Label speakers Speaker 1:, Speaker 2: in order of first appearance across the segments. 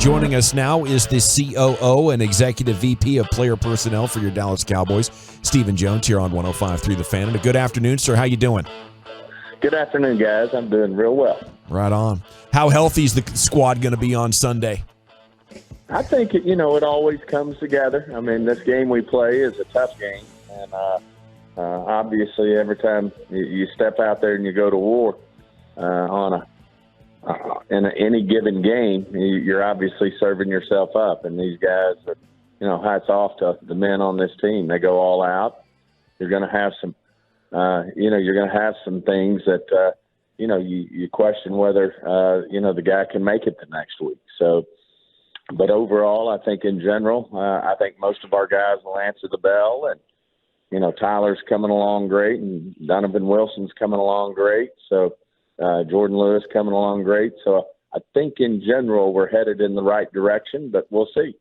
Speaker 1: Joining us now is the COO and Executive VP of Player Personnel for your Dallas Cowboys, Stephen Jones, here on 105.3 The Fan. And a good afternoon, sir. How you doing?
Speaker 2: Good afternoon, guys. I'm doing real well.
Speaker 1: Right on. How healthy is the squad going to be on Sunday?
Speaker 2: I think, it always comes together. I mean, this game we play is a tough game. And obviously, every time you step out there and you go to war in any given game, you're obviously serving yourself up. And these guys are, hats off to the men on this team. They go all out. You're going to have some, you're going to have some things that, you question whether, the guy can make it the next week. So, but overall, I think in general, I think most of our guys will answer the bell. And, Tyler's coming along great, and Donovan Wilson's coming along great. So, Jordan Lewis coming along great. So I think in general we're headed in the right direction, but we'll see.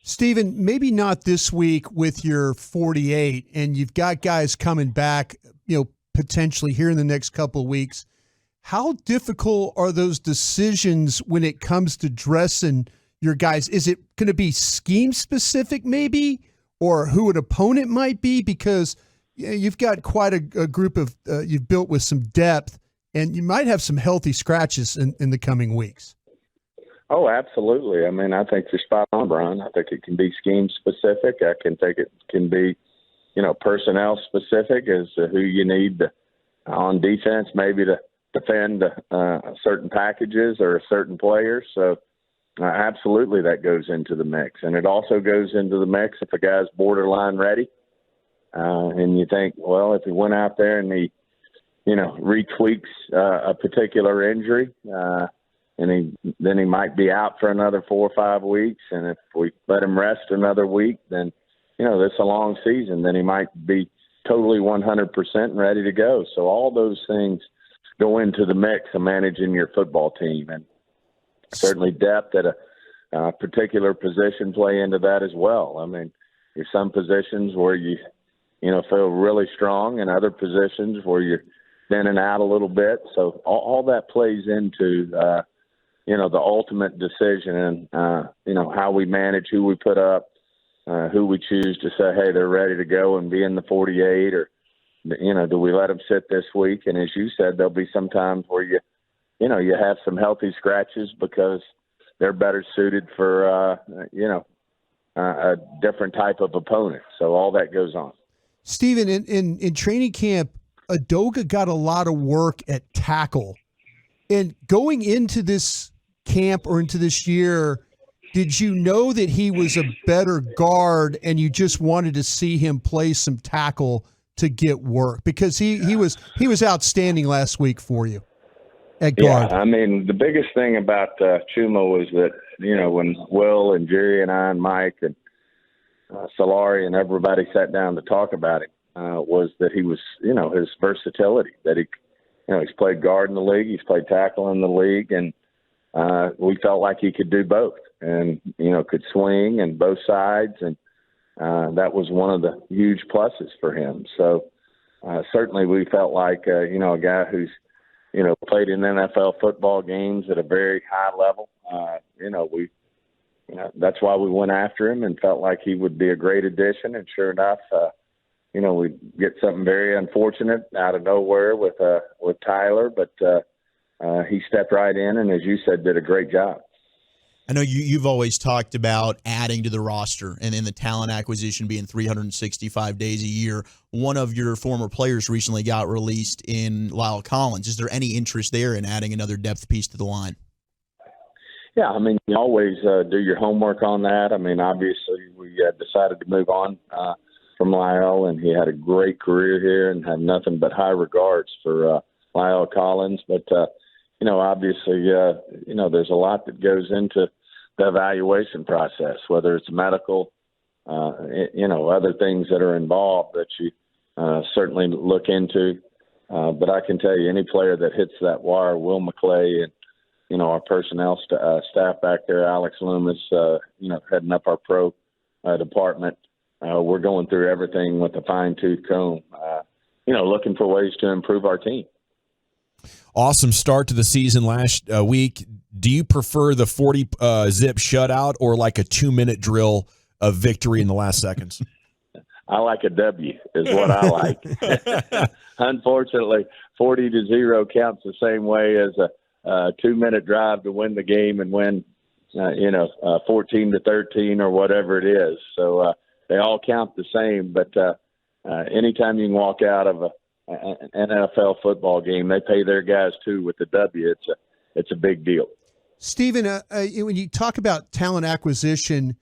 Speaker 3: Stephen, maybe not this week with your 48, and you've got guys coming back, potentially here in the next couple of weeks. How difficult are those decisions when it comes to dressing your guys? Is it going to be scheme specific maybe, or who an opponent might be? Because you've got quite a group of you've built with some depth, and you might have some healthy scratches in the coming weeks.
Speaker 2: Oh, absolutely. I mean, I think you're spot on, Brian. I think it can be scheme specific. I can think it can be, personnel specific as to who you need on defense, maybe to defend certain packages or certain players. So absolutely that goes into the mix. And it also goes into the mix if a guy's borderline ready. And you think, well, if he went out there and he, retweaks a particular injury, and then he might be out for another 4 or 5 weeks. And if we let him rest another week, then, this is a long season. Then he might be totally 100% ready to go. So all those things go into the mix of managing your football team. And certainly depth at a particular position play into that as well. I mean, there's some positions where you feel really strong, and other positions where you're thinning out a little bit. So all that plays into, the ultimate decision and, how we manage, who we put up, who we choose to say, hey, they're ready to go and be in the 48, or, do we let them sit this week? And as you said, there'll be some times where you have some healthy scratches because they're better suited for, a different type of opponent. So all that goes on.
Speaker 3: Stephen, in training camp, Edoga got a lot of work at tackle. And going into this camp or into this year, did you know that he was a better guard and you just wanted to see him play some tackle to get work? Because he was outstanding last week for you at guard.
Speaker 2: Yeah, I mean, the biggest thing about Chuma was that, when Will and Jerry and I and Mike and Solari and everybody sat down to talk about him, was that he was, his versatility, that he's played guard in the league, he's played tackle in the league, and we felt like he could do both and, could swing and both sides. And that was one of the huge pluses for him. So certainly we felt like, a guy who's, played in NFL football games at a very high level. That's why we went after him and felt like he would be a great addition. And sure enough, we get something very unfortunate out of nowhere with Tyler, but he stepped right in and, as you said, did a great job.
Speaker 4: I know you've always talked about adding to the roster and in the talent acquisition being 365 days a year. One of your former players recently got released in Lyle Collins. Is there any interest there in adding another depth piece to the line?
Speaker 2: Yeah, I mean, you always do your homework on that. I mean, obviously we decided to move on from Lyle, and he had a great career here and had nothing but high regards for Lyle Collins. But, obviously, there's a lot that goes into the evaluation process, whether it's medical, other things that are involved that you certainly look into. But I can tell you, any player that hits that wire, Will McClay and, our personnel staff back there, Alex Loomis, heading up our pro department, we're going through everything with a fine-tooth comb, looking for ways to improve our team.
Speaker 1: Awesome start to the season last week. Do you prefer the 40 zip shutout or like a 2-minute drill of victory in the last seconds?
Speaker 2: I like a W is what I like. Unfortunately, 40-0 counts the same way as a 2-minute drive to win the game and win, 14-13 or whatever it is. So they all count the same. But anytime you can walk out of an NFL football game, they pay their guys too with the W. It's a big deal.
Speaker 3: Stephen, when you talk about talent acquisition,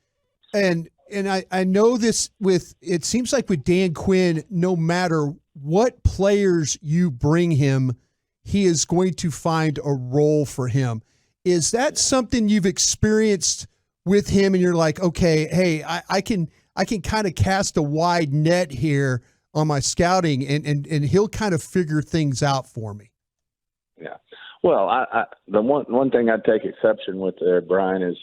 Speaker 3: and I know this it seems like with Dan Quinn, no matter what players you bring him, he is going to find a role for him. Is that something you've experienced with him and you're like, okay, hey, I can kind of cast a wide net here on my scouting and he'll kind of figure things out for me?
Speaker 2: Yeah. Well, the one thing I'd take exception with there, Brian, is,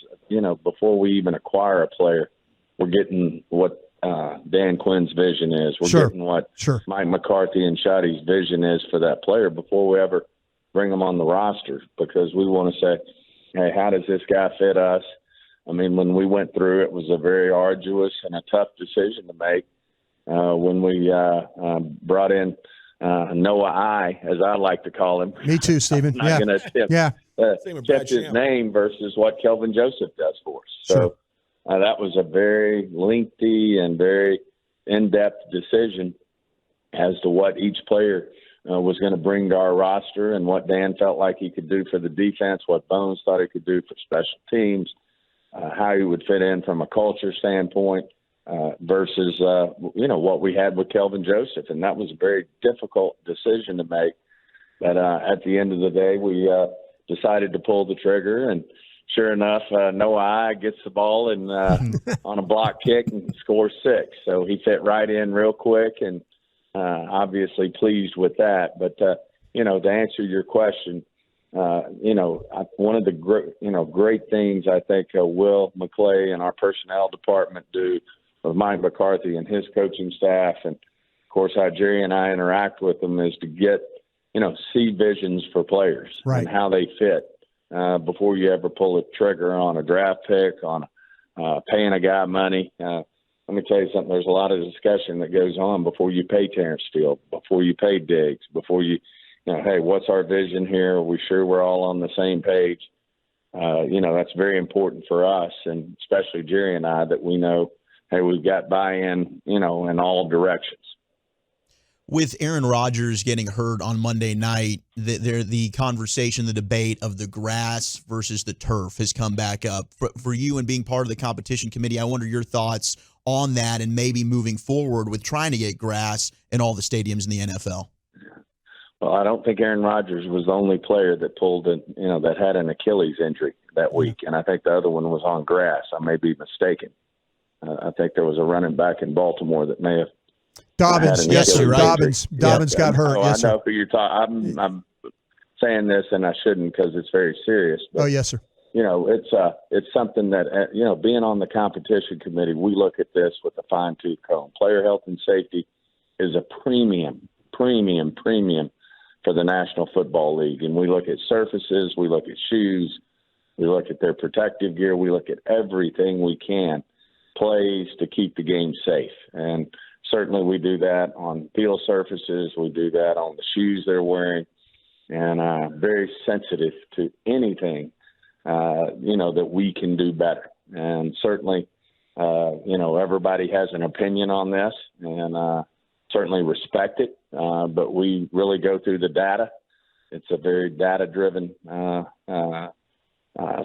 Speaker 2: before we even acquire a player, we're getting what Dan Quinn's vision is. We're getting what Mike McCarthy and Shoddy's vision is for that player before we ever bring them on the roster, because we want to say, hey, how does this guy fit us? I mean, when we went through, it was a very arduous and a tough decision to make when we brought in Noah I, as I like to call him.
Speaker 3: Me too, Stephen.
Speaker 2: I'm not going to attempt his name versus what Kelvin Joseph does for us. So that was a very lengthy and very in-depth decision as to what each player was going to bring to our roster and what Dan felt like he could do for the defense, what Bones thought he could do for special teams, how he would fit in from a culture standpoint. Versus, what we had with Kelvin Joseph. And that was a very difficult decision to make. But at the end of the day, we decided to pull the trigger. And sure enough, Noah I gets the ball and on a block kick and scores 6. So he fit right in real quick and obviously pleased with that. But, to answer your question, one of the great things I think Will McClay and our personnel department do with Mike McCarthy and his coaching staff, and of course how Jerry and I interact with them, is to get, see visions for players and how they fit before you ever pull a trigger on a draft pick, on paying a guy money. Let me tell you something. There's a lot of discussion that goes on before you pay Terrence Steele, before you pay Diggs, before you, hey, what's our vision here? Are we sure we're all on the same page? That's very important for us, and especially Jerry and I, that we know, hey, we've got buy-in, in all directions.
Speaker 4: With Aaron Rodgers getting hurt on Monday night, the conversation, the debate of the grass versus the turf has come back up. For you and being part of the competition committee, I wonder your thoughts on that and maybe moving forward with trying to get grass in all the stadiums in the NFL.
Speaker 2: Well, I don't think Aaron Rodgers was the only player that that had an Achilles injury that week, and I think the other one was on grass. I may be mistaken. I think there was a running back in Baltimore that may have
Speaker 3: Dobbins. Yes, sir. Right. Dobbins got hurt.
Speaker 2: I know who you're talking. I'm saying this, and I shouldn't because it's very serious. But,
Speaker 3: yes, sir.
Speaker 2: It's something that being on the competition committee, we look at this with a fine-tooth comb. Player health and safety is a premium for the National Football League, and we look at surfaces, we look at shoes, we look at their protective gear, we look at everything we can. Plays to keep the game safe. And certainly we do that on field surfaces. We do that on the shoes they're wearing, and very sensitive to anything, that we can do better. And certainly, everybody has an opinion on this, and certainly respect it. But we really go through the data. It's a very data-driven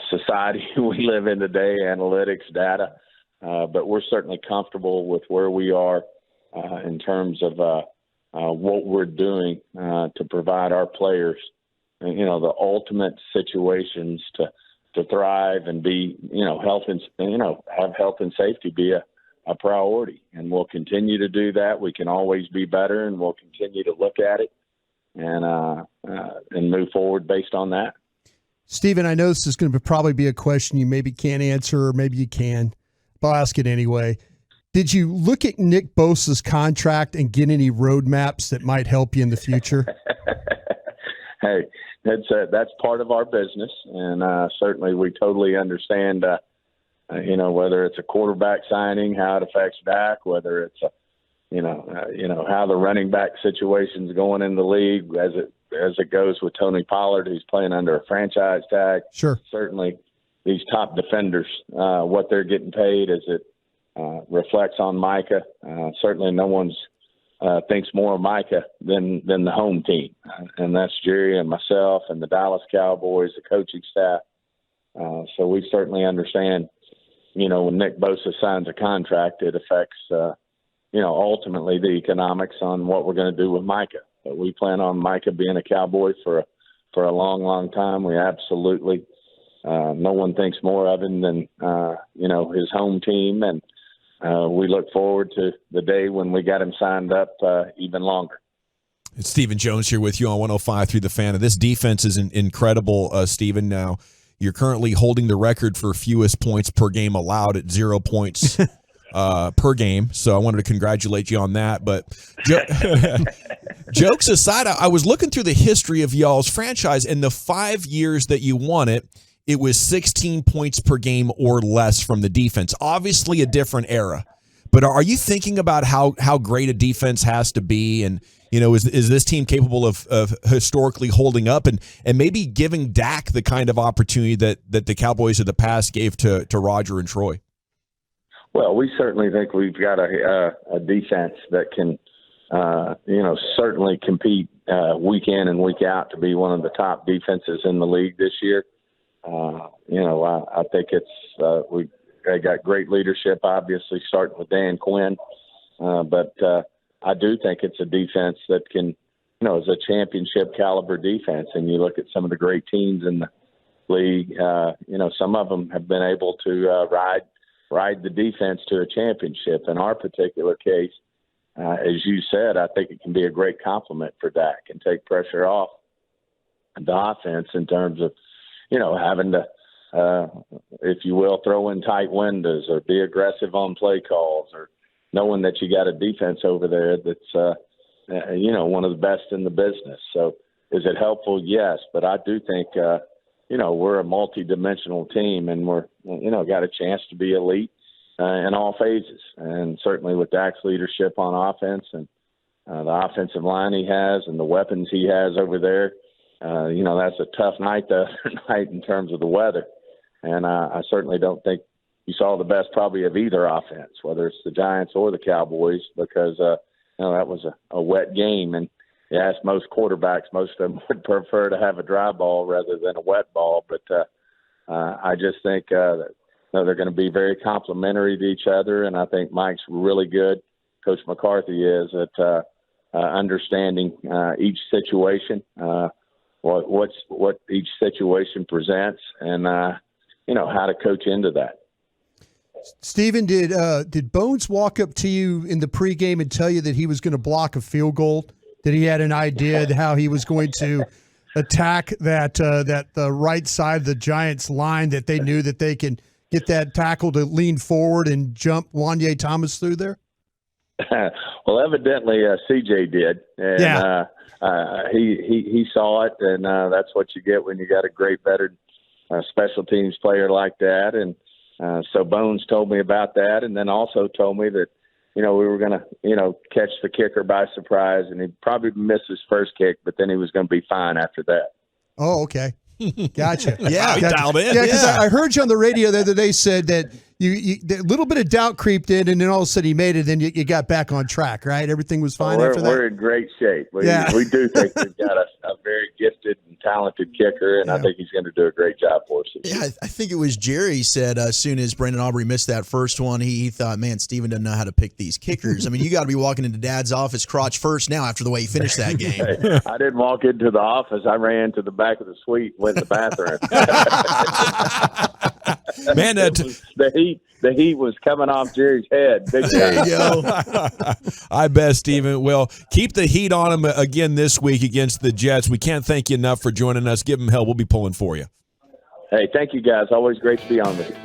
Speaker 2: society we live in today, analytics, data. But we're certainly comfortable with where we are in terms of what we're doing to provide our players, the ultimate situations to thrive and be, health and have health and safety be a priority. And we'll continue to do that. We can always be better, and we'll continue to look at it and move forward based on that.
Speaker 3: Stephen, I know this is going to probably be a question you maybe can't answer, or maybe you can. But I'll ask it anyway. Did you look at Nick Bosa's contract and get any roadmaps that might help you in the future?
Speaker 2: hey, that's part of our business, and certainly we totally understand. Whether it's a quarterback signing, how it affects Dak, whether it's how the running back situation's going in the league as it goes with Tony Pollard, who's playing under a franchise tag.
Speaker 3: Sure.
Speaker 2: Certainly, these top defenders, what they're getting paid as it reflects on Micah. Certainly, no one's thinks more of Micah than the home team, and that's Jerry and myself and the Dallas Cowboys, the coaching staff. So we certainly understand. When Nick Bosa signs a contract, it affects, ultimately the economics on what we're going to do with Micah. But we plan on Micah being a Cowboy for a long, long time. We absolutely, no one thinks more of him than, his home team. And we look forward to the day when we got him signed up even longer.
Speaker 1: It's Stephen Jones here with you on 105 through the Fan. And this defense is incredible, Stephen. Now, you're currently holding the record for fewest points per game allowed at 0 points per game. So I wanted to congratulate you on that. But jokes aside, I was looking through the history of y'all's franchise, and the 5 years that you won it, it was 16 points per game or less from the defense. Obviously a different era. But are you thinking about how great a defense has to be, and is this team capable of historically holding up and maybe giving Dak the kind of opportunity that the Cowboys of the past gave to Roger and Troy?
Speaker 2: Well, we certainly think we've got a defense that can, certainly compete week in and week out to be one of the top defenses in the league this year. I think we got great leadership, obviously, starting with Dan Quinn. But I do think it's a defense that can, is a championship caliber defense. And you look at some of the great teams in the league, some of them have been able to ride the defense to a championship. In our particular case, as you said, I think it can be a great compliment for Dak and take pressure off the offense in terms of, having to, if you will, throw in tight windows or be aggressive on play calls, or knowing that you got a defense over there that's, one of the best in the business. So is it helpful? Yes. But I do think, we're a multi-dimensional team, and we're, got a chance to be elite in all phases. And certainly with Dak's leadership on offense and the offensive line he has and the weapons he has over there, that's a tough night the other night in terms of the weather. And I certainly don't think you saw the best probably of either offense, whether it's the Giants or the Cowboys, because, that was a wet game. And you ask most quarterbacks, most of them would prefer to have a dry ball rather than a wet ball. But I just think they're going to be very complimentary to each other. And I think Mike's really good, Coach McCarthy is, at understanding each situation, what each situation presents, and, how to coach into that.
Speaker 3: Stephen, did Bones walk up to you in the pregame and tell you that he was going to block a field goal? That he had an idea how he was going to attack that the right side of the Giants line, that they knew that they can get that tackle to lean forward and jump Wanye Thomas through there?
Speaker 2: Well, evidently CJ did, and
Speaker 3: yeah.
Speaker 2: He saw it, and that's what you get when you got a great veteran special teams player like that. And so Bones told me about that, and then also told me that, we were going to, catch the kicker by surprise, and he'd probably miss his first kick, but then he was going to be fine after that.
Speaker 3: Oh, okay. Gotcha.
Speaker 1: Yeah, he dialed in.
Speaker 3: Yeah, because I heard you on the radio the other day said that a little bit of doubt creeped in, and then all of a sudden he made it, and you got back on track, right? Everything was fine after that?
Speaker 2: We're in great shape. We do think we've got a very gifted and talented kicker, and I think he's going to do a great job for us.
Speaker 4: Yeah, I think it was Jerry said as soon as Brandon Aubrey missed that first one, he thought, man, Steven doesn't know how to pick these kickers. I mean, you got to be walking into Dad's office crotch first now after the way he finished that game.
Speaker 2: I didn't walk into the office. I ran to the back of the suite and went to the bathroom.
Speaker 1: Man,
Speaker 2: the heat was coming off Jerry's head.
Speaker 4: There you go.
Speaker 1: I bet, Stephen. Well, keep the heat on him again this week against the Jets. We can't thank you enough for joining us. Give him hell. We'll be pulling for you.
Speaker 2: Hey, thank you, guys. Always great to be on with you.